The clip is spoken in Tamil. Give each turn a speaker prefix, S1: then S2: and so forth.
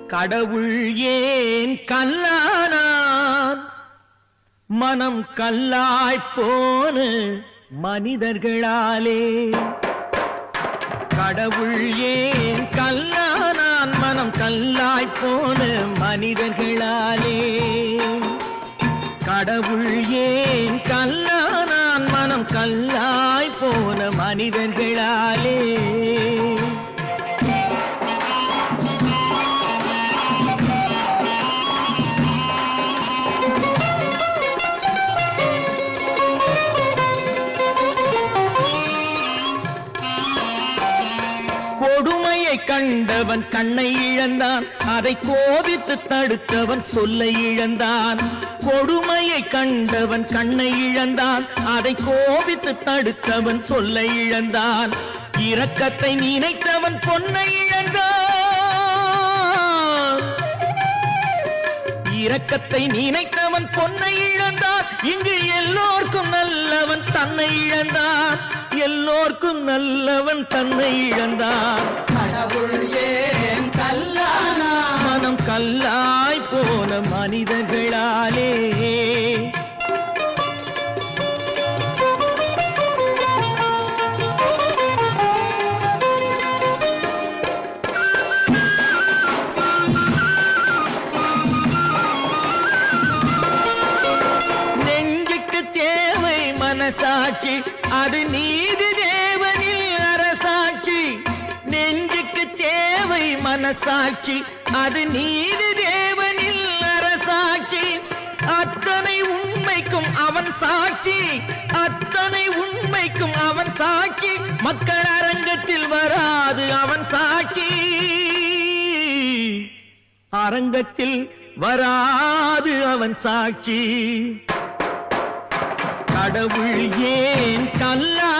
S1: கடவுள் ஏன் கல்லானான் மனம் கல்லாய்ப்போன மனிதர்களாலே கடவுள் ஏன் கல்லானான் மனம் கல்லாய்ப்போன மனிதர்களாலே கடவுள் ஏன் கல்லானான் மனம் கல்லாய்ப்போன மனிதர்களாலே கொடுமையை கண்டவன் கண்ணை இழந்தான் அதை கோபித்து தடுத்தவன் சொல்லை இழந்தான் கொடுமையை கண்டவன் கண்ணை இழந்தான் அதை கோபித்து தடுத்தவன் சொல்லை இழந்தான் இரக்கத்தை நினைத்தவன் பொன்னை இழந்தான் இரக்கத்தை நினைத்தவன் பொன்னை இழந்தான் இங்கு எல்லோர்க்கும் நல்லவன் தன்னை இழந்தான் எல்லோர்க்கும் நல்லவன் தன்னை இழந்தான்
S2: கடவுள் ஏன் கல்லானா
S1: மனம் கல்லாய் போன மனிதர்களாலே நெஞ்சுக்கு தேவை மனசாட்சி அது நீதி தேவனில் அரசாட்சி நெஞ்சுக்கு தேவை மனசாட்சி அது நீதி தேவனில் அரசாட்சி அத்தனை உண்மைக்கும் அவன் சாட்சி அத்தனை உண்மைக்கும் அவன் சாட்சி மக்கள் அரங்கத்தில் வராது அவன் சாட்சி அரங்கத்தில் வராது அவன் சாட்சி கடவுள் ஏன் கல்லா